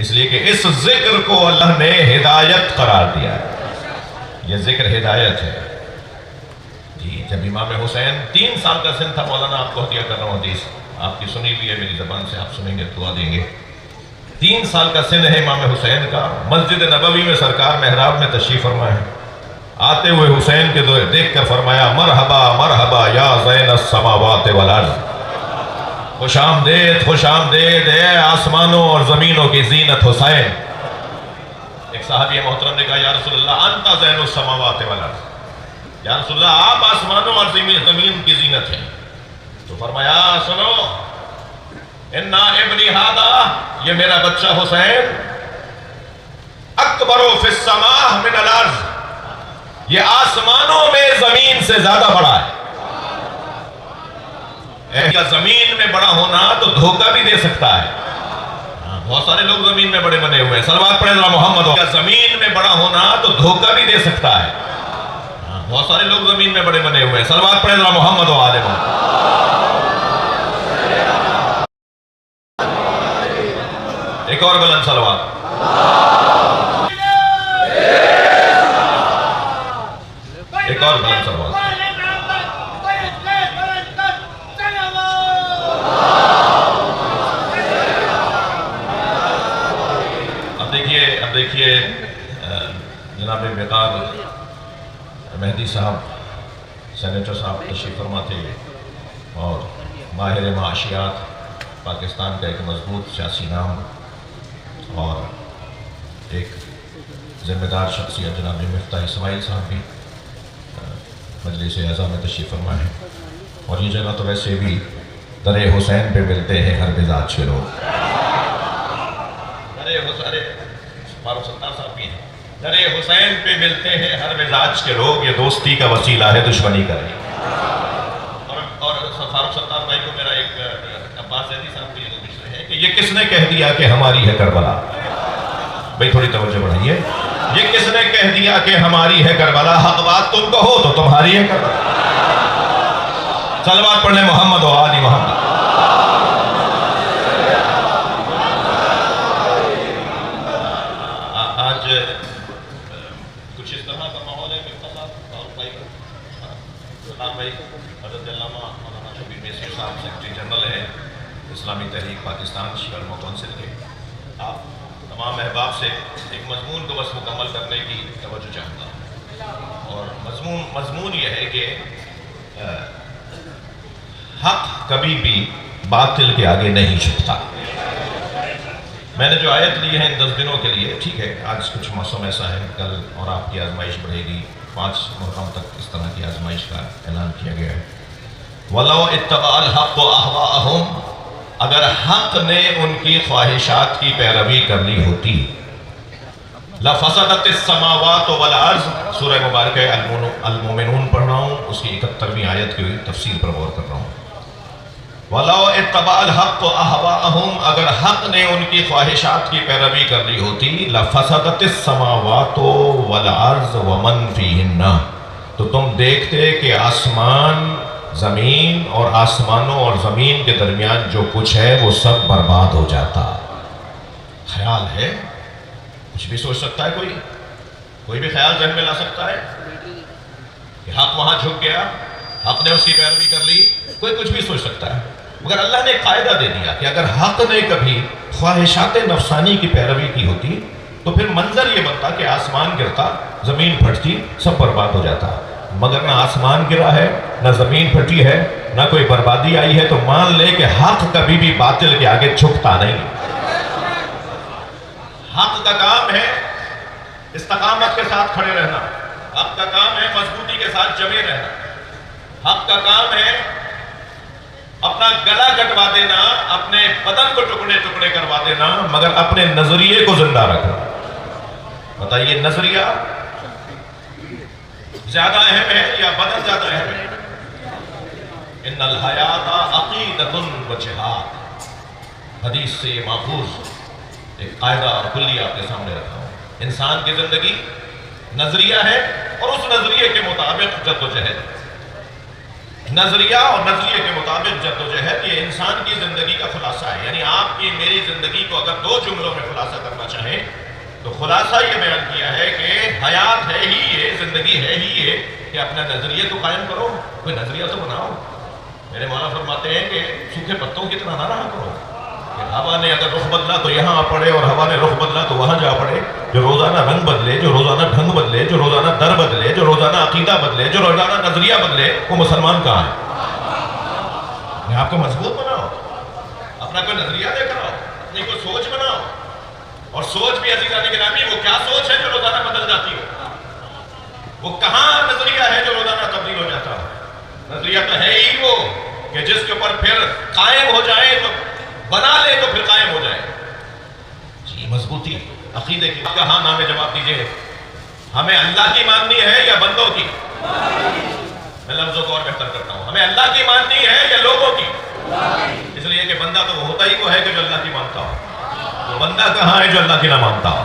اس لیے کہ اس ذکر کو اللہ نے ہدایت قرار دیا ہے. یہ ذکر ہدایت ہے. جی جب امام حسین 3 سال کا سن تھا، مولانا آپ کو ہدیہ کر رہا ہوں حدیث، آپ کی سنی بھی ہے میری زبان سے، آپ سنیں گے دعا دیں گے. 3 سال کا سن ہے امام حسین کا. مسجد نبوی میں سرکار محراب میں تشریف فرما ہے. آتے ہوئے حسین کے دیکھ کر فرمایا مرحبا مرحبا یا زین السماوات والارض. خوش آمدید خوش آمدید اے آسمانوں اور زمینوں کی زینت حسین. ایک صحابی محترم نے کہا یا رسول اللہ انت زین السماوات والارض، یا رسول اللہ آپ آسمانوں اور زمین کی زینت ہیں. تو فرمایا سنو اِنَّا ابنی ہَذَا، یہ میرا بچہ حسین اکبر فی السماء من الارض، یہ آسمانوں میں زمین سے زیادہ بڑا ہے. یا زمین میں بڑا ہونا تو دھوکہ بھی دے سکتا ہے. بہت سارے لوگ زمین میں بڑے بنے ہوئے ہیں، صلوات پڑھیں ذرا محمد. یا زمین میں بڑا ہونا تو دھوکہ بھی دے سکتا ہے. بہت سارے لوگ زمین میں بڑے بنے ہوئے ہیں، صلوات پڑھیں ذرا محمد و آل محمد. ایک اور بلند صلوات. ایک اور بلند صلوات. اب دیکھیے جناب وقار مہدی صاحب سینیٹر صاحب تشریف فرما تھے اور ماہر معاشیات، پاکستان کا ایک مضبوط سیاسی نام اور ایک ذمہ دار شخصیت جناب مفتاح اسماعیل صاحب بھی مجلس اعزا میں تشریف فرما ہے. اور یہ جگہ تو ویسے بھی در حسین پہ ملتے ہیں ہر مزاج کے لوگ. فاروق ستار صاحب بھی ہیں. در حسین پہ ملتے ہیں ہر مزاج کے لوگ، یہ دوستی کا وسیلہ ہے دشمنی کا نہیں. اور فاروق ستار بھائی کو میرا ایک عباس زیدی صاحب بھی ہے کہ یہ کس نے کہہ دیا کہ ہماری ہے کربلا. بھائی تھوڑی توجہ بڑھائیے. یہ کس نے کہہ دیا کہ ہماری ہے کربلا؟ حق بات تم کہو تو تمہاری ہے کربلا. صلوات پڑھیں محمد و آل محمد. آج کچھ اس طرح کا ماحول ہے کہ بھائی حضرت علامہ مولانا شبیر میسر صاحب سیکرٹری جنرل ہیں اسلامی تحریک پاکستان شیعہ علماء کونسل کے. آپ تمام احباب سے ایک مضمون کو بس مکمل کرنے کی توجہ چاہتا ہوں. اور مضمون یہ ہے کہ حق کبھی بھی باطل کے آگے نہیں جھکتا. میں نے جو آیت لی ہے ان 10 دنوں کے لیے، ٹھیک ہے آج کچھ موسم ایسا ہے، کل اور آپ کی آزمائش بڑھے گی. 5 محرم تک اس طرح کی آزمائش کا اعلان کیا گیا ہے. وَلَوْ اتَّبَعَ الْحَقُّ أَهْوَاءَهُمْ، اگر حق نے ان کی خواہشات کی پیروی کرنی ہوتی. لَفَسَدَتِ السَّمَاوَاتُ وَالْأَرْضُ، سورہ مبارکہ المومنون پڑھ رہا ہوں، اس کی 71ویں آیت کی تفسیر پر غور کر رہا ہوں. وَلَوْ اتَّبَعَ الْحَقُّ أَهْوَاءَهُمْ، اگر حق نے ان کی خواہشات کی پیروی کرنی ہوتی. لَفَسَدَتِ السَّمَاوَاتُ وَالْأَرْضُ وَمَنْ فِيهِنَّ، تو تم دیکھتے کہ آسمان زمین اور آسمانوں اور زمین کے درمیان جو کچھ ہے وہ سب برباد ہو جاتا. خیال ہے؟ کچھ بھی سوچ سکتا ہے کوئی بھی خیال ذہن میں لا سکتا ہے کہ حق وہاں جھک گیا، حق نے اس کی پیروی کر لی؟ کوئی کچھ بھی سوچ سکتا ہے. مگر اللہ نے قاعدہ دے دیا کہ اگر حق نے کبھی خواہشات نفسانی کی پیروی کی ہوتی تو پھر منظر یہ بنتا کہ آسمان گرتا، زمین پھٹتی، سب برباد ہو جاتا. مگر نہ آسمان گرا ہے، نہ زمین پھٹی ہے، نہ کوئی بربادی آئی ہے. تو مان لے کہ حق کبھی بھی باطل کے آگے جھکتا نہیں. حق کا کام ہے استقامت کے ساتھ کھڑے رہنا. حق کا کام ہے مضبوطی کے ساتھ جمے رہنا. حق کا کام ہے اپنا گلا کٹوا دینا، اپنے بدن کو ٹکڑے ٹکڑے کروا دینا، مگر اپنے نظریے کو زندہ رکھنا. بتائیے نظریہ زیادہ اہم ہے یا بدن زیادہ اہم ہے؟ ان الحیات عقیدۃ و جہاد، حدیث سے یہ ماخوذ ایک قاعدہ اور کلی آپ کے سامنے رکھا ہوں. انسان کی زندگی نظریہ ہے اور اس نظریے کے مطابق جد و جہد. نظریہ اور نظریے کے مطابق جد و جہد یہ انسان کی زندگی کا خلاصہ ہے. یعنی آپ کی میری زندگی کو اگر 2 جملوں میں خلاصہ کرنا چاہیں تو خلاصہ یہ بیان کیا ہے کہ حیات ہے ہی یہ، زندگی ہے ہی یہ کہ اپنا نظریہ تو قائم کرو، کوئی نظریہ تو بناؤ۔ میرے مولا فرماتے ہیں کہ سوکھے پتوں کی طرح نہ رہا کرو کہ ہوا نے اگر رخ بدلا تو یہاں آ پڑے اور ہوا نے رخ بدلا تو وہاں جا پڑے۔ جو روزانہ رنگ بدلے، جو روزانہ ڈھنگ بدلے، جو روزانہ در بدلے، جو روزانہ عقیدہ بدلے، جو روزانہ نظریہ بدلے، وہ مسلمان کہاں ہے؟ اپنے آپ کو مضبوط بناؤ، اپنا کوئی نظریہ لے کر آؤ، اپنی کوئی سوچ بناؤ۔ اور سوچ بھی عزیزان گرامی وہ کیا سوچ ہے جو روزانہ بدل جاتی ہو؟ وہ کہاں نظریہ ہے جو روزانہ تبدیل ہو جاتا ہے؟ نظریہ تو ہے ہی وہ کہ جس کے اوپر پھر قائم ہو جائے تو بنا لے تو پھر قائم ہو جائے۔ جی مضبوطی عقیدے کی کہاں نام جواب دیجئے، ہمیں اللہ کی ماننی ہے یا بندوں کی؟ میں لفظوں کو اور بہتر کرتا ہوں، ہمیں اللہ کی ماننی ہے یا لوگوں کی؟ اس لیے کہ بندہ تو ہوتا ہی وہ ہے کہ جو اللہ کی مانتا ہو، وہ بندہ کہاں ہے جو اللہ کی نہ مانتا ہو؟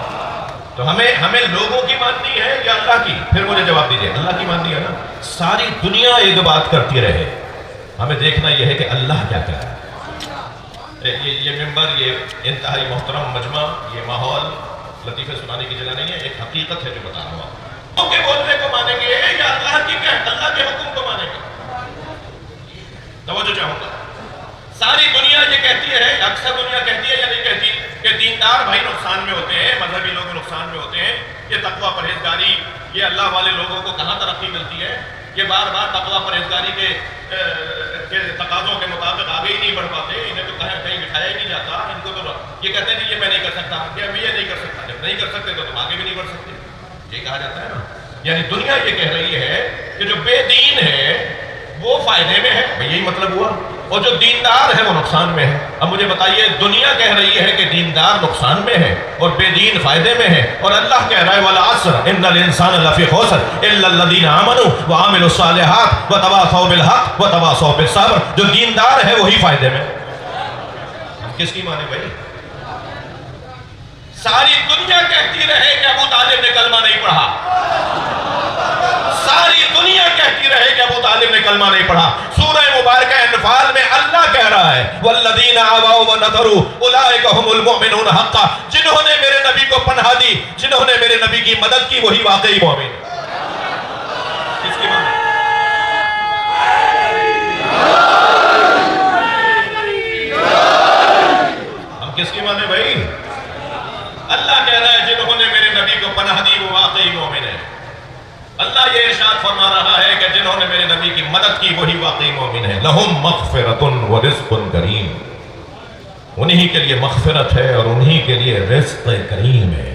تو ہمیں لوگوں کی ماننی ہے یا اللہ کی؟ پھر مجھے جواب دیجئے، اللہ کی ماننی ہے نا۔ ساری دنیا ایک بات کرتی رہے، ہمیں دیکھنا یہ ہے کہ اللہ کیا کہہ رہا ہے۔ یہ ممبر، یہ انتہائی محترم مجمع، یہ ماحول لطیفے سنانے کی جگہ نہیں ہے، ایک حقیقت ہے جو بتا رہا ہوں۔ لوگوں کے بولنے کو مانیں گے یا اللہ کے حکم کو مانیں گے؟ توجہ چاہوں گا۔ ساری دنیا یہ کہتی ہے، اکثر دنیا کہتی ہے یا نہیں کہتی کہ دیندار بھائی نقصان میں ہوتے ہیں، مذہبی لوگ نقصان میں ہوتے ہیں، یہ تقویٰ پرہیزگاری، یہ اللہ والے لوگوں کو کہاں ترقی ملتی ہے؟ یہ بار بار تقویٰ پرہیزگاری کے تقاضوں کے مطابق آگے ہی نہیں بڑھ پاتے، انہیں تو کہیں بٹھایا ہی نہیں جاتا، ان کو تو یہ کہتے ہیں کہ یہ میں نہیں کر سکتا، میں یہ نہیں کر سکتا۔ جب نہیں کر سکتے تو تم آگے بھی نہیں بڑھ سکتے، یہ کہا جاتا ہے نا۔ یعنی دنیا یہ کہہ رہی ہے کہ جو بے دین ہے وہ فائدے میں ہے، یہی مطلب ہوا، اور جو دیندار ہے وہ نقصان میں ہے۔ اب مجھے بتائیے، دنیا کہہ رہی ہے کہ دیندار نقصان میں ہے اور بے دین فائدے میں ہے، اور اللہ کہہ رہا ہے وَالْعَصْرِ إِنَّ الْإِنسَانَ لَفِي خُسْرٍ إِلَّا الَّذِينَ آمَنُوا وَعَمِلُوا الصَّالِحَاتِ وَتَوَاصَوْا بِالْحَقِّ وَتَوَاصَوْا بِالصَّبْرِ۔ جو دیندار ہے وہی فائدے میں۔ کس کی مانے بھائی؟ ساری دنیا کہتی رہے کہ ابو طالب نے کلمہ نہیں پڑھا، ساری دنیا کہتی رہے کہ ابو طالب نے کلمہ نہیں پڑھا۔ سورہ مبارکہ انفال میں اللہ کہہ رہا ہے وَالَّذِينَ آوَوْا وَنَذَرُوا أُولَٰئِكَ هُمُ الْمُؤْمِنُونَ حَقًّا۔ جنہوں نے میرے نبی کو پناہ دی، جنہوں نے میرے نبی کی مدد کی، وہی واقعی مومن ہے۔ کس کی مانے؟ ہم کس کی مانے بھائی؟ اللہ کہہ رہا ہے جنہوں نے میرے نبی کو پناہ دی وہ واقعی مومن ہے۔ اللہ یہ ارشاد فرما رہا ہے کہ جنہوں نے میرے نبی کی مدد کی وہی واقعی مومن ہے۔ لَهُمْ مَغْفِرَةٌ وَرِزْقٌ كَرِيمٌ۔ انہی کے لیے مغفرت ہے اور انہی کے لیے رزق کریم ہے۔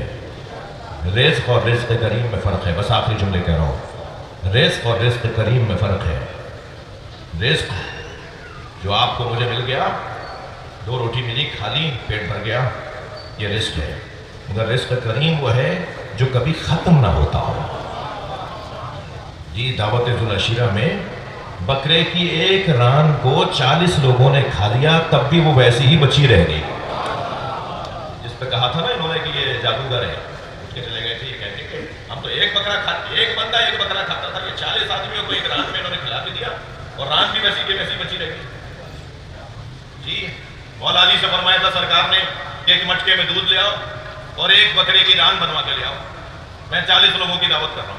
رزق اور رزق کریم میں فرق ہے، بس آخری جملے کہہ رہا ہوں، رزق اور رزق کریم میں فرق ہے۔ رزق جو آپ کو مجھے مل گیا، 2 روٹی ملی، کھا لی، پیٹ بھر گیا، یہ رزق ہے۔ مگر رزق کریم وہ ہے جو کبھی ختم نہ ہوتا ہو۔ جی دعوت ذوالعشیرہ میں بکرے کی ایک ران کو 40 لوگوں نے کھا لیا، تب بھی وہ ویسی ہی بچی رہ گئی۔ جس پہ کہا تھا نا انہوں نے کہ یہ جادوگر ہے، اٹھ کے چلے گئے تھے، یہ کہتے کہ ہم تو ایک بندہ ایک بکرا کھاتا تھا، یہ 40 آدمیوں کو ایک ران میں انہوں نے کھلا بھی دیا اور ران بھی ویسی کی ویسی بچی رہ گئی۔ جی مولا علی سے فرمایا تھا سرکار نے کہ ایک مٹکے میں دودھ لے آؤ اور ایک بکرے کی ران بنوا کے لے آؤ، میں 40 لوگوں کی دعوت کر رہا ہوں۔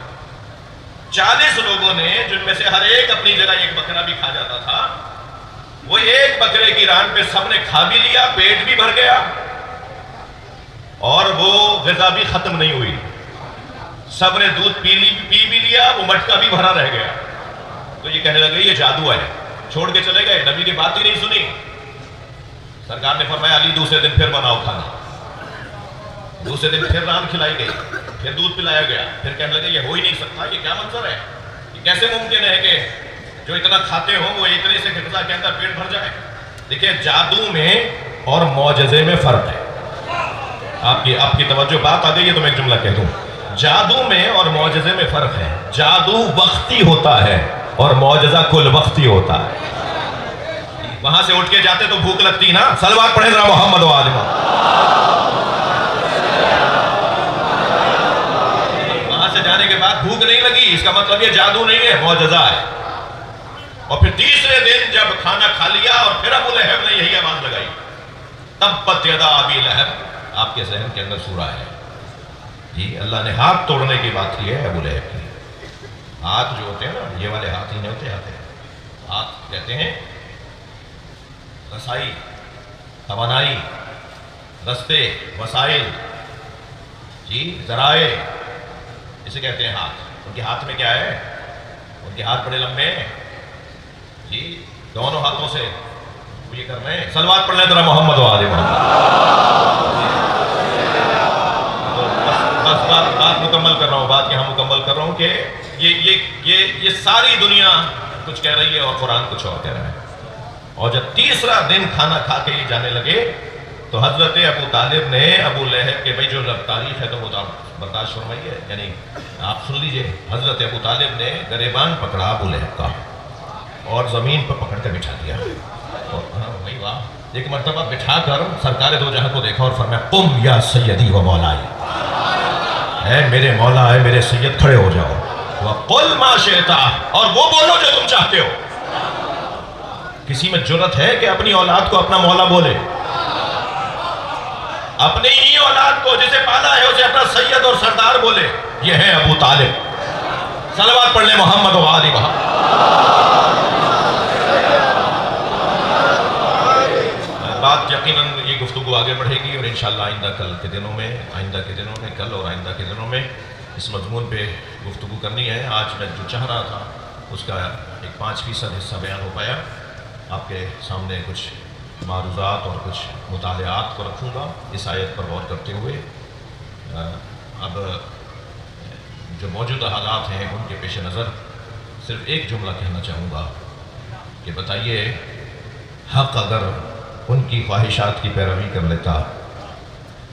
40 لوگوں نے، جن میں سے ہر ایک اپنی جگہ ایک بکرا بھی کھا جاتا تھا، وہ ایک بکرے کی ران پہ سب نے کھا بھی لیا، پیٹ بھی بھر گیا اور وہ غذا بھی ختم نہیں ہوئی۔ سب نے دودھ پی بھی لیا، وہ مٹکا بھی بھرا رہ گیا۔ تو یہ کہنے لگے یہ جادو ہے، چھوڑ کے چلے گئے، نبی کی بات ہی نہیں سنی۔ سرکار نے فرمایا علی دوسرے دن پھر بناؤ کھانا۔ دوسرے دن پھر ران کھلائی گئی، پھر دودھ پلایا گیا، پھر کہنے لگے یہ ہو ہی نہیں سکتا، یہ کیا منظر ہے، یہ کیسے ممکن ہے کہ جو اتنا کھاتے ہو وہ اتنے سے غذا کے اندر پیٹ بھر جائے۔ دیکھیں جادو میں اور معجزے میں فرق ہے۔ آپ کی توجہ بات آ گئی ہے تو میں ایک جملہ کہہ دوں، جادو میں اور معجزے میں فرق ہے۔ جادو وقتی ہوتا ہے اور معجزہ کل وقتی ہوتا ہے۔ وہاں سے اٹھ کے جاتے تو بھوک لگتی نا، صلوات پڑھیں ذرا محمد و آل محمد۔ وہاں سے جانے کے بعد بھوک نہیں لگی، اس کا مطلب یہ جادو نہیں ہے، معجزہ ہے۔ اور پھر تیسرے دن جب کھانا کھا لیا اور پھر ابو لہب نے یہی آواز لگائی، تبت یدا ابی لہب، آپ کے کے ذہن کے اندر سورہ ہے جی، اللہ نے ہاتھ توڑنے کی بات کی ہے ابو لہب کی۔ ہاتھ جو ہوتے ہیں نا، یہ والے ہاتھ ہی نہیں ہوتے، ہاتھ کہتے ہیں رسائی، توانائی، رستے، وسائل جی، ذرائع، اسے کہتے ہیں ہاتھ۔ ان کے ہاتھ میں کیا ہے؟ ان کے ہاتھ بڑے لمبے ہیں جی، دونوں ہاتھوں سے وہ یہ کر رہے ہیں۔ صلوات پڑھ لیں ذرا محمد و آل محمد۔ تو بس بات مکمل کر رہا ہوں، بات یہاں مکمل کر رہا ہوں کہ یہ ساری دنیا کچھ کہہ رہی ہے اور قرآن کچھ اور کہہ رہا ہے۔ اور جب تیسرا دن کھانا کھا کے یہ جانے لگے تو حضرت ابو طالب نے ابو لہب کے، بھائی جو تاریخ ہے تو وہ تو آپ برداشت فرمائیے، یعنی آپ سن لیجئے، حضرت ابو طالب نے گریبان پکڑا ابو لہب کا اور زمین پر پکڑ کر بٹھا دیا، اور بھائی واہ، ایک مرتبہ بٹھا کر سرکار دو جہاں کو دیکھا اور فرمایا قم یا سیدی و مولائی، اے میرے مولا، اے میرے سید، کھڑے ہو جاؤ، وَقُلْ مَا شِئْتَ، اور وہ بولو جو تم چاہتے ہو۔ کسی میں جرت ہے کہ اپنی اولاد کو اپنا مولا بولے؟ اپنی ہی اولاد کو جسے پالا ہے اسے اپنا سید اور سردار بولے؟ یہ ہے ابو طالب۔ صلوات پڑھ لیں محمد و آل محمد۔ بات یقیناً یہ گفتگو آگے بڑھے گی اور انشاءاللہ آئندہ کے دنوں میں کل اور آئندہ کے دنوں میں اس مضمون پہ گفتگو کرنی ہے۔ آج میں جو چاہ رہا تھا اس کا ایک 5% حصہ بیان ہو پایا۔ آپ کے سامنے کچھ معروضات اور کچھ مطالعات کو رکھوں گا اس آیت پر غور کرتے ہوئے۔ اب جو موجودہ حالات ہیں ان کے پیش نظر صرف ایک جملہ کہنا چاہوں گا کہ بتائیے، حق اگر ان کی خواہشات کی پیروی کر لیتا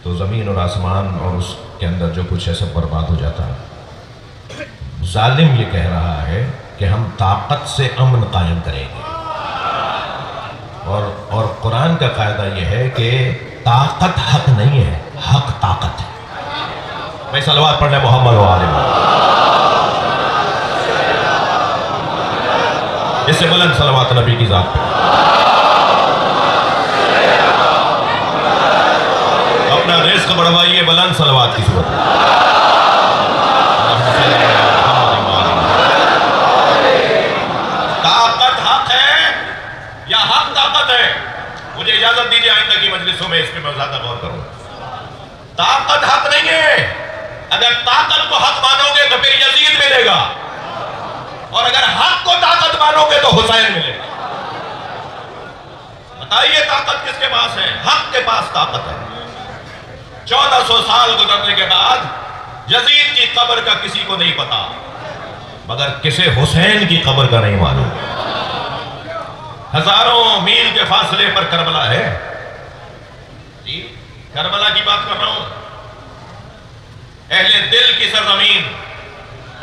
تو زمین اور آسمان اور اس کے اندر جو کچھ ہے سب برباد ہو جاتا۔ ظالم یہ کہہ رہا ہے کہ ہم طاقت سے امن قائم کریں گے، اور قرآن کا قاعدہ یہ ہے کہ طاقت حق نہیں ہے، حق طاقت ہے۔ میں صلوات پڑھنے محمد و آل محمد۔ اس سے بلند صلوات نبی کی ذات پہ۔ اپنا رزق بڑھوائیے بلند صلوات کی صورت میں۔ طاقت حق ہے یا حق طاقت ہے؟ مجھے اجازت دیجیے آئندہ کی مجلسوں میں اس پہ میں زیادہ غور کروں۔ طاقت حق نہیں ہے۔ اگر طاقت کو حق مانو گے تو پھر یزید ملے گا، اور اگر حق کو طاقت مانو گے تو حسین ملے گا۔ بتائیے طاقت کس کے پاس ہے؟ حق کے پاس طاقت ہے۔ 1400 سال گزرنے کے بعد یزید کی قبر کا کسی کو نہیں پتا، مگر کسے حسین کی قبر کا نہیں معلوم۔ ہزاروں میل کے فاصلے پر کربلا ہے جی، کربلا کی بات کر رہا ہوں۔ اہل دل کی سرزمین،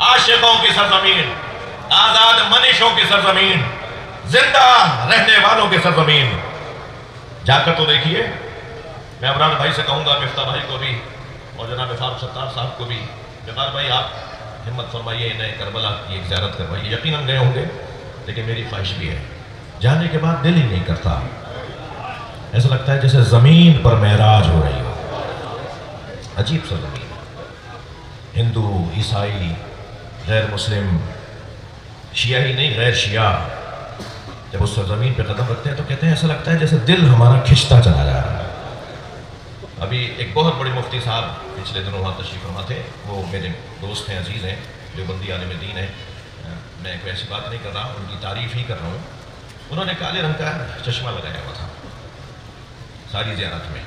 عاشقوں کی سرزمین، آزاد منشوں کی سرزمین، زندہ رہنے والوں کی سرزمین۔ جا کر تو دیکھیے۔ میں عمران بھائی سے کہوں گا، مفتاح بھائی کو بھی اور جناب فاروق ستار صاحب کو بھی، جناب بھائی آپ ہمت فرمائیے، انہیں کربلا کی ایک زیارت کروائیے۔ یقیناً گئے ہوں گے، لیکن میری خواہش بھی ہے، جانے کے بعد دل ہی نہیں کرتا، ایسا لگتا ہے جیسے زمین پر معراج ہو رہی ہو۔ عجیب سا زمین، ہندو، عیسائی، غیر مسلم، شیعہ ہی نہیں غیر شیعہ، جب اس زمین پہ قدم رکھتے ہیں تو کہتے ہیں ایسا لگتا ہے جیسے دل ہمارا کھنچتا چلا جا رہا ہے۔ ابھی ایک بہت بڑے مفتی صاحب پچھلے دنوں وہاں تشریف فرما تھے، وہ میرے دوست ہیں، عزیز ہیں، جو بندی عالم دین ہیں، میں کوئی ایسی بات نہیں کر رہا، ان کی تعریف ہی کر رہا ہوں۔ انہوں نے کالے رنگ کا چشمہ لگایا ہوا تھا ساری زیارت میں۔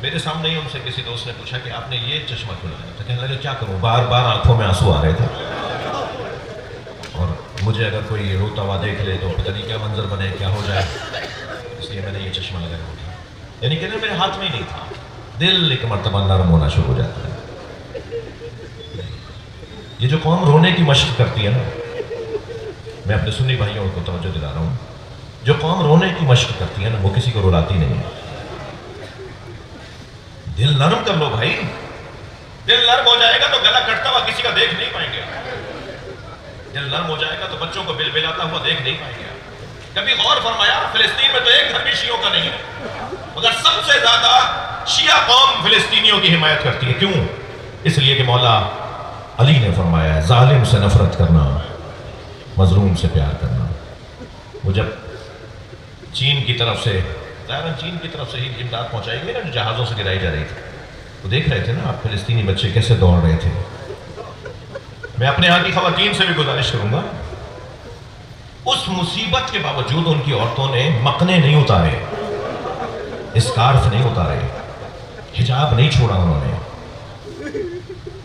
میرے سامنے ہی ان سے کسی دوست نے پوچھا کہ آپ نے یہ چشمہ کیوں لگایا تھا؟ کہنے لگے کیا کروں، بار بار آنکھوں میں آنسو آ رہے تھے، اور مجھے اگر کوئی روتا ہوا دیکھ لے تو پتہ نہیں کیا منظر بنے، کیا ہو جائے، اس لیے میں نے یہ چشمہ لگایا ہوا تھا۔ یعنی کہ میرے ہاتھ میں ہی نہیں تھا، دل ایک مرتبہ نرم ہونا شروع ہو جاتا ہے۔ یہ جو قوم رونے کی مشق کرتی ہے نا، میں اپنے سنی بھائیوں کو توجہ دلا رہا ہوں، جو قوم رونے کی مشق کرتی ہے نا، وہ کسی کو رلاتی نہیں ہے۔ دل نرم کر لو بھائی، دل نرم ہو جائے گا تو گلا کٹتا ہوا کسی کا دیکھ نہیں پائیں گے۔ دل نرم ہو جائے گا تو بچوں کو بلبلاتا ہوا دیکھ نہیں پائیں گے۔ کبھی غور فرمایا، فلسطین میں تو ایک گھر بھی شیعوں کا نہیں ہے، مگر سب سے زیادہ شیعہ قوم فلسطینیوں کی حمایت کرتی ہے. کیوں؟ اس لیے کہ مولا علی نے فرمایا ہے ظالم سے نفرت کرنا، مظلوم سے پیار کرنا. وہ جب چین کی طرف سے، ظاہراً چین کی طرف سے ہی امداد پہنچائی گئی نا، جو جہازوں سے گرائی جا رہی تھی، وہ دیکھ رہے تھے نا آپ فلسطینی بچے کیسے دوڑ رہے تھے. میں اپنے یہاں کی خواتین سے بھی گزارش کروں گا، اس مصیبت کے باوجود ان کی عورتوں نے مکنے نہیں اتارے، اسکارف نہیں اتارے، حجاب نہیں چھوڑا انہوں نے.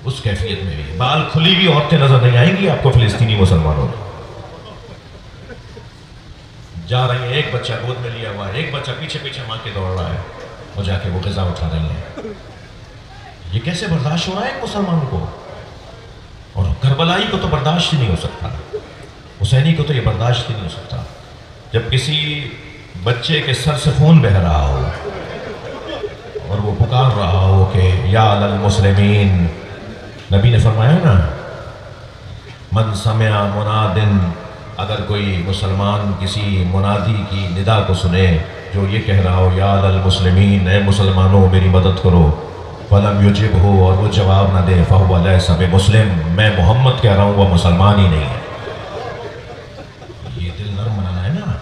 اس کیفیت میں بھی بال کھلی ہوئی عورتیں نظر نہیں آئیں گی آپ کو فلسطینی مسلمانوں میں. جا رہی ہیں، ایک بچہ گود میں لیا ہوا ہے، ایک بچہ پیچھے پیچھے ماں کے دوڑ رہا ہے، اور جا کے وہ غذا اٹھا رہی ہیں. یہ کیسے برداشت ہو رہا ہے ایک مسلمان کو؟ اور کربلائی کو تو برداشت ہی نہیں ہو سکتا، حسینی کو تو یہ برداشت ہی نہیں ہو سکتا. جب کسی بچے کے سر سے خون بہہ رہا ہو اور وہ پکار رہا ہو کہ یا للمسلمین، نبی نے فرمایا نا من سمع منادن، اگر کوئی مسلمان کسی منادی کی ندا کو سنے جو یہ کہہ رہا ہو یا للمسلمین، اے مسلمانوں میری مدد کرو، فلم یجب ہو، اور وہ جواب نہ دے، فہو لیس بمسلم، میں محمد کہہ رہا ہوں وہ مسلمان ہی نہیں ہے. یہ دل نرم بنانا ہے نا،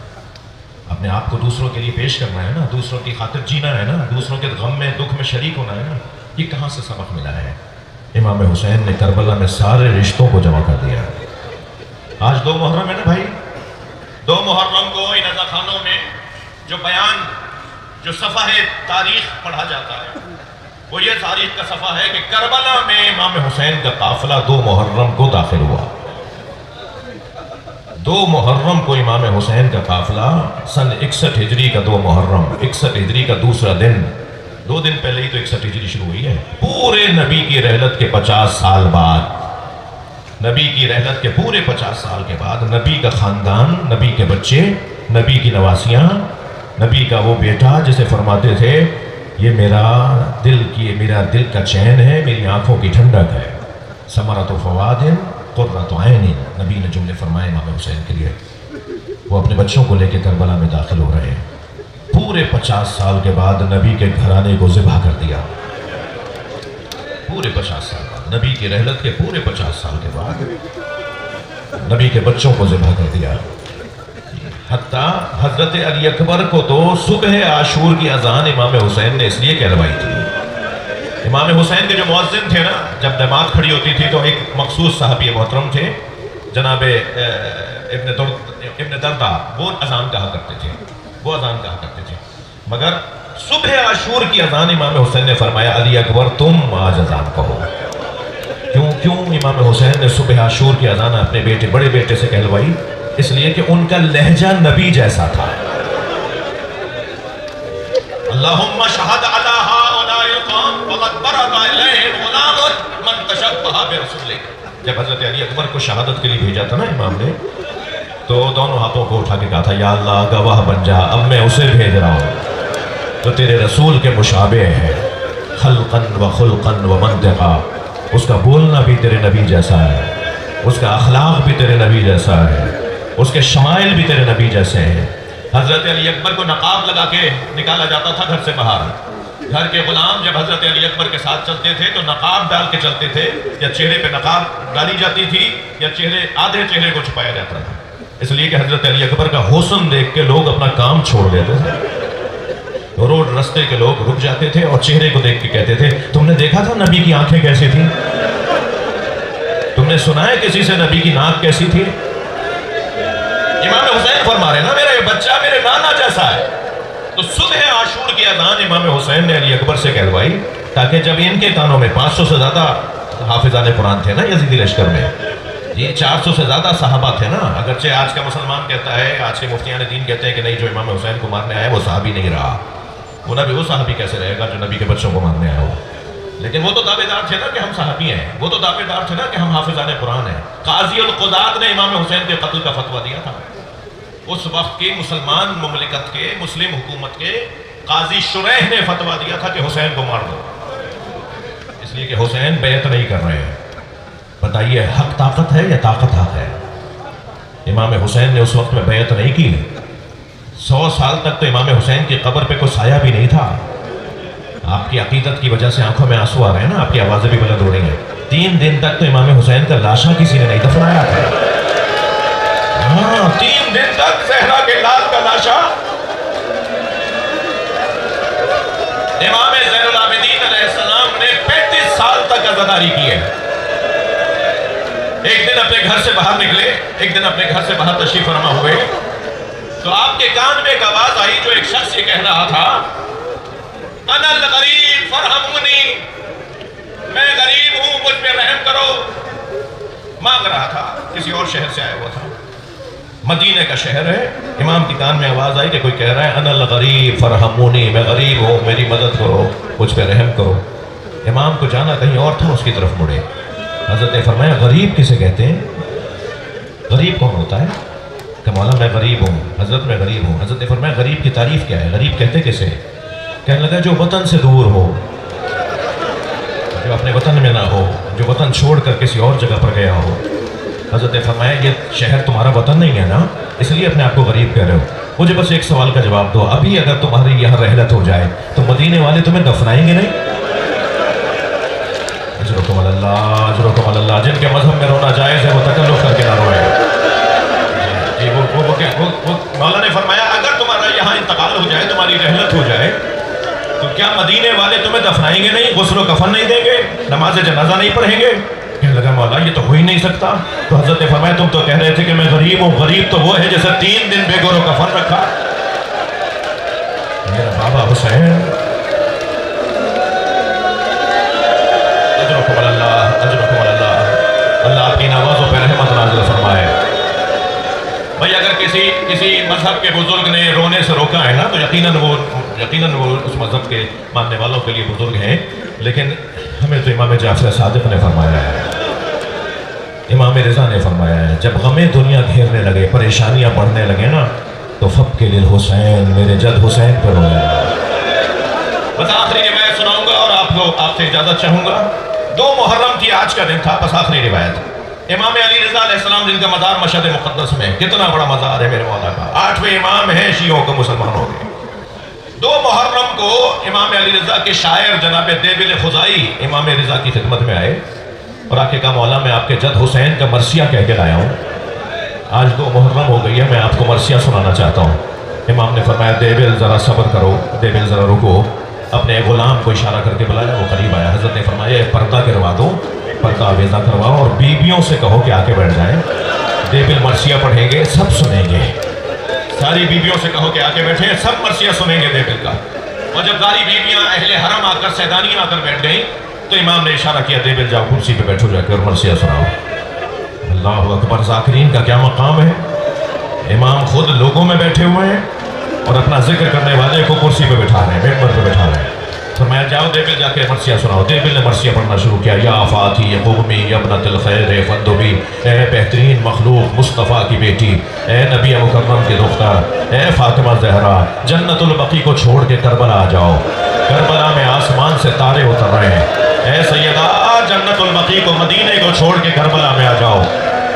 اپنے آپ کو دوسروں کے لیے پیش کرنا ہے نا، دوسروں کی خاطر جینا ہے نا، دوسروں کے غم میں دکھ میں شریک ہونا ہے نا. یہ کہاں سے سبق ملا ہے؟ امام حسین نے کربلا میں سارے رشتوں کو جمع کر دیا. آج 2 محرم ہے نا بھائی، 2 محرم کو ان عزا خانوں میں جو بیان، جو صفحہ تاریخ پڑھا جاتا ہے، وہ یہ تاریخ کا صفحہ ہے کہ کربلا میں امام حسین کا قافلہ 2 محرم کو داخل ہوا. 2 محرم کو امام حسین کا قافلہ سن 61 ہجری کا 2 محرم، 61 ہجری کا دوسرا دن، 2 دن پہلے ہی تو 61 ہجری شروع ہوئی ہے. پورے نبی کی رحلت کے 50 سال بعد، نبی کی رحلت کے پورے 50 سال کے بعد نبی کا خاندان، نبی کے بچے، نبی کی نواسیاں، نبی کا وہ بیٹا جسے فرماتے تھے یہ میرا دل کا چین ہے، میری آنکھوں کی ٹھنڈک ہے، ثمرۃ فؤاد قرۃ عین، نبی نے جملے فرمائے امام حسین کے لیے. وہ اپنے بچوں کو لے کے کربلا میں داخل ہو رہے ہیں. پورے 50 سال کے بعد نبی کے گھرانے کو ذبح کر دیا. پورے 50 سال بعد، نبی کی رحلت کے پورے 50 سال کے بعد نبی کے بچوں کو ذبح کر دیا. حتیٰ حضرت علی اکبر کو تو صبح عاشور کی اذان امام حسین نے اس لیے کہلوائی تھی. امام حسین کے جو مؤذن تھے نا، جب جماعت کھڑی ہوتی تھی تو ایک مخصوص صحابی محترم تھے جناب ابن دردہ، وہ اذان کہا کرتے تھے. مگر صبح عاشور کی اذان امام حسین نے فرمایا علی اکبر تم آج اذان کہو. کیوں امام حسین نے صبح عاشور کی اذان اپنے بڑے بیٹے سے کہلوائی؟ اس لیے کہ ان کا لہجہ نبی جیسا تھا. اللہم شہد علی ہؤلاء القوم وقد برز الیہم غلام من تشبہ برسولک. جب حضرت علی اکبر کو شہادت کے لیے بھیجا تھا نا امام نے، تو دونوں ہاتھوں کو اٹھا کے کہا تھا یا اللہ گواہ بن جا، اب میں اسے بھیج رہا ہوں تو تیرے رسول کے مشابہ ہے، خلقاً و خلقاً و منطقا. اس کا بولنا بھی تیرے نبی جیسا ہے، اس کا اخلاق بھی تیرے نبی جیسا ہے، اس کے شمائل بھی تیرے نبی جیسے ہیں. حضرت علی اکبر کو نقاب لگا کے نکالا جاتا تھا گھر سے باہر. گھر کے غلام جب حضرت علی اکبر کے ساتھ چلتے تھے تو نقاب ڈال کے چلتے تھے، یا چہرے پہ نقاب ڈالی جاتی تھی، یا آدھے چہرے کو چھپایا جاتا تھا. اس لیے کہ حضرت علی اکبر کا حسن دیکھ کے لوگ اپنا کام چھوڑ دیتے تھے. روڈ رستے کے لوگ رک جاتے تھے اور چہرے کو دیکھ کے کہتے تھے تم نے دیکھا تھا نبی کی آنکھیں کیسی تھیں؟ تم نے سنا ہے کسی سے نبی کی ناک کیسی تھی؟ امام حسین فرما رہے نا میرا یہ بچہ میرے نانا جیسا ہے. تو صبح عاشور کی اذان امام حسین نے علی اکبر سے کہلوائی تاکہ جب ان کے کانوں میں 500 سے زیادہ حافظان قرآن تھے نا یزیدی لشکر میں، یہ 400 سے زیادہ صحابہ تھے نا. اگرچہ آج کا مسلمان کہتا ہے، آج کے مفتیان دین کہتے ہیں کہ نہیں جو امام حسین کو مارنے آیا وہ صحابی نہیں رہا. وہ نبی وہ صحابی کیسے رہے گا جو نبی کے بچوں کو مارنے آیا ہو؟ لیکن وہ تو دعوے دار تھے نا کہ ہم صحابی ہیں، وہ تو دعوے دار تھے نا کہ ہم حافظان قرآن ہیں. قاضی القضات نے امام حسین کے قتل کا فتویٰ دیا تھا. اس وقت کے مسلمان مملکت کے، مسلم حکومت کے قاضی شریح نے فتویٰ دیا تھا کہ حسین کو مار دو، اس لیے کہ حسین بیعت نہیں کر رہے ہیں. بتائیے حق طاقت ہے یا طاقت حق ہے؟ امام حسین نے اس وقت میں بیعت نہیں کی. 100 سال تک تو امام حسین کی قبر پہ کوئی سایہ بھی نہیں تھا. آپ کی عقیدت کی وجہ سے آنکھوں میں آنسو آ رہے ہیں نا، آپ کی آوازیں بھی بلند ہو رہی ہیں۔ 3 دن تک تو امام حسین کا لاشا کسی نے نہیں دفنایا تھا۔ ہاں، 3 دن تک زہرا کے لال کا لاشا امام زین العابدین علیہ السلام نے 35 سال تک عزاداری کی ہے۔ ایک دن اپنے گھر سے باہر نکلے، ایک دن اپنے گھر سے باہر تشریف فرما ہوئے تو آپ کے کان میں ایک آواز آئی جو ایک شخص یہ کہہ رہا تھا، انا الغریب فرحمونی، میں غریب ہوں مجھ پہ رحم کرو۔ مانگ رہا تھا، کسی اور شہر سے آیا ہوا تھا، مدینہ کا شہر ہے۔ امام کی کان میں آواز آئی کہ کوئی کہہ رہا ہے انا الغریب فرحمونی، میں غریب ہوں میری مدد کرو، مجھ پہ رحم کرو۔ امام کو جانا کہیں اور تھا، اس کی طرف مڑے۔ حضرت نے فرمایا غریب کسے کہتے ہیں؟ غریب کون ہوتا ہے؟ کہ مولا میں غریب ہوں، حضرت میں غریب ہوں۔ حضرت نے فرمایا غریب کی تعریف کیا ہے؟ غریب کہتے کسے؟ کہنے لگا جو وطن سے دور ہو، جو اپنے وطن میں نہ ہو، جو وطن چھوڑ کر کسی اور جگہ پر گیا ہو۔ حضرت نے فرمایا یہ شہر تمہارا وطن نہیں ہے نا، اس لیے اپنے آپ کو غریب کہہ رہے ہو۔ مجھے بس ایک سوال کا جواب دو، ابھی اگر تمہاری یہاں رحلت ہو جائے تو مدینے والے تمہیں دفنائیں گے نہیں؟ اجرکم اللہ، اجرکم اللہ۔ جن کے مذہب میں رونا جائز ہے وہ تکلف کر کے نہ روئے۔ جی وہ مولا نے فرمایا اگر تمہارا یہاں انتقال ہو جائے، تمہاری رحلت ہو جائے تو کیا مدینے والے تمہیں دفنائیں گے نہیں، غسل و کفن نہیں دیں گے، نماز جنازہ نہیں پڑھیں گے؟ کہنے لگا مولا یہ تو ہو ہی نہیں سکتا۔ تو حضرت نے فرمایا تم تو کہہ رہے تھے کہ میں غریب ہوں، غریب تو وہ ہے جسے 3 دن بے گور و کفن رکھا میرا بابا حسین۔ اجرکم اللہ، اجرکم اللہ۔ اللہ آپ کی نوازوں پہ رحمت نازل فرمائے۔ بھئی اگر کسی مذہب کے بزرگ نے رونے سے روکا ہے نا تو یقیناً وہ اس مذہب کے ماننے والوں کے لیے بزرگ ہیں، لیکن ہمیں تو امام جعفر صادق نے فرمایا ہے، امام رضا نے فرمایا ہے جب غم دنیا گھیرنے لگے، پریشانیاں بڑھنے لگے نا تو فب کے للحسین، میرے جد حسین پر رونے لگا۔ بس آخری روایت سناؤں گا اور آپ سے اجازت چاہوں گا۔ 2 محرم کی آج کا دن تھا، بس آخری روایت۔ امام علی رضا علیہ السلام جن کا مزار مشہد مقدس میں، کتنا بڑا مزار ہے میرے مولا کا، 8ویں امام ہیں شیعوں کو مسلمانوں کے۔ 2 محرم کو امام علی رضا کے شاعر جناب دیبل خزائی امام رضا کی خدمت میں آئے اور آ کے کہا مولا میں آپ کے جد حسین کا مرثیہ کہہ کے لایا ہوں، آج 2 محرم ہو گئی ہے، میں آپ کو مرثیہ سنانا چاہتا ہوں۔ امام نے فرمایا دیبل ذرا صبر کرو، دیبل ذرا رکو۔ اپنے غلام کو اشارہ کر کے بلایا، وہ قریب آیا۔ حضرت نے فرمایا پردہ کروا دو، پردہ آویزہ کرواؤ اور بیویوں سے کہو کہ آ کے بیٹھ جائیں، دیبل مرثیہ پڑھیں گے، سب سنیں گے۔ ساری بیویوں سے کہو کہ آ کے بیٹھیں، سب مرثیہ سنیں گے دیبل کا۔ اور جب ساری بیویاں اہل حرم آ کر سیدانیاں آ کر بیٹھ گئیں تو امام نے اشارہ کیا دیبل جاؤ کرسی پہ بیٹھو جا کے اور مرثیہ سناؤ۔ اللہ اکبر، ذاکرین کا کیا مقام ہے۔ امام خود لوگوں میں بیٹھے ہوئے ہیں اور اپنا ذکر کرنے والے کو کرسی پہ بٹھا رہے ہیں، ممبر پہ بٹھا رہے ہیں۔ فرمایا جاؤ دیبل جا کے مرثیہ سناؤ۔ دیبل نے مرثیہ پڑھنا شروع کیا، یا فاتی یا قومی یا ابنت الخیر فندبی، اے بہترین مخلوق مصطفیٰ کی بیٹی، اے نبی مکرم کی دختر، اے فاطمہ زہرا، جنت البقیع کو چھوڑ کے کربلا آ جاؤ، کربلا میں آسمان سے تارے اتر رہے ہیں۔ اے سیدہ جنت البقیع کو، مدینے کو چھوڑ کے کربلا میں آ جاؤ،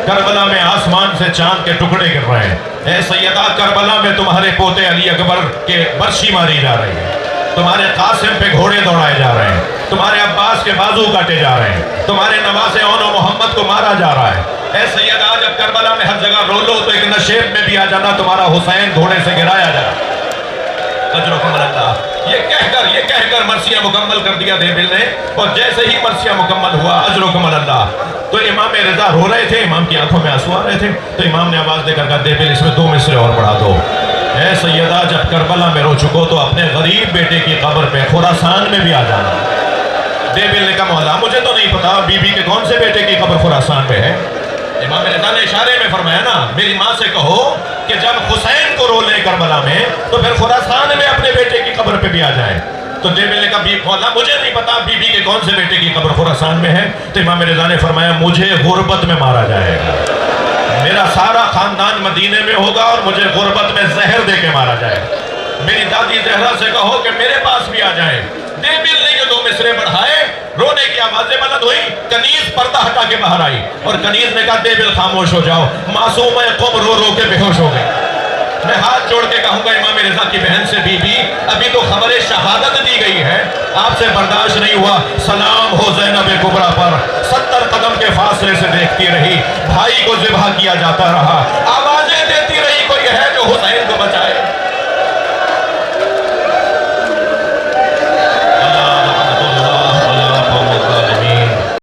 کربلا میں آسمان سے چاند کے ٹکڑے گر رہے ہیں۔ اے سیدہ کربلا میں تمہارے پوتے علی اکبر کے برچھی ماری جا رہی ہے، تمہارے قاسم پہ گھوڑے دوڑائے جا رہے ہیں، تمہارے عباس کے بازو کاٹے جا رہے ہیں، تمہارے نواز اون و محمد کو مارا جا رہا ہے۔ اے سیدہ جب کربلا میں ہر جگہ رو لو تو ایک نشیب میں بھی آ جانا، تمہارا حسین گھوڑے سے گرایا جا رہا۔ اجرکم اللہ۔ یہ کہہ کر مرثیہ مکمل کر دیا دیبل نے، اور جیسے ہی مرثیہ مکمل ہوا اجرکم اللہ تو امام رضا رو رہے تھے، امام کی آنکھوں میں آنسو آ رہے تھے، تو امام نے آواز دے کر کہا دیبل اس میں 2 مصرے اور بڑھا دو۔ اے سیدہ جب کربلا میں رو چکو تو اپنے غریب بیٹے کی قبر پہ خراسان میں بھی آ جانا۔ دیبل نے کہا مولا مجھے تو نہیں پتا بی بی کے کون سے بیٹے کی قبر خراسان میں ہے۔ امام رضا نے اشارے میں فرمایا نا میری ماں سے کہو کہ جب حسین کو رو لیں کربلا میں تو پھر خراسان میں اپنے بیٹے کی قبر پہ بھی آ جائیں۔ تو دیبل نے کہا مولا مجھے نہیں پتا بی بی کے کون سے بیٹے کی قبر خراسان میں ہے۔ تو امام رضا نے فرمایا مجھے غربت میں مارا جائے گا، میرا سارا خاندان مدینے میں ہوگا اور مجھے غربت میں زہر دے کے مارا جائے گا۔ میری دادی زہرا سے کہو کہ میرے پاس بھی آ جائیں۔ دیبل نے یہ 2 مصرے بڑھائے، رونے کی آوازیں بلند ہوئی، کنیز پردہ ہٹا کے باہر آئی اور کنیز نے کہا دیبل خاموش ہو جاؤ، معصوم قوم رو رو کے بے ہوش ہو گئے۔ میں ہاتھ جوڑ کے کہا چاہوں گا امام رضا کی بہن سے، بی بی ابھی تو خبر شہادت دی گئی ہے، آپ سے برداشت نہیں ہوا، سلام ہو زینب کبریٰ پر، 70 قدم کے فاصلے سے دیکھتی رہی، بھائی کو ذبح کیا جاتا رہا، آوازیں دیتی رہی، کوئی ہے جو حسین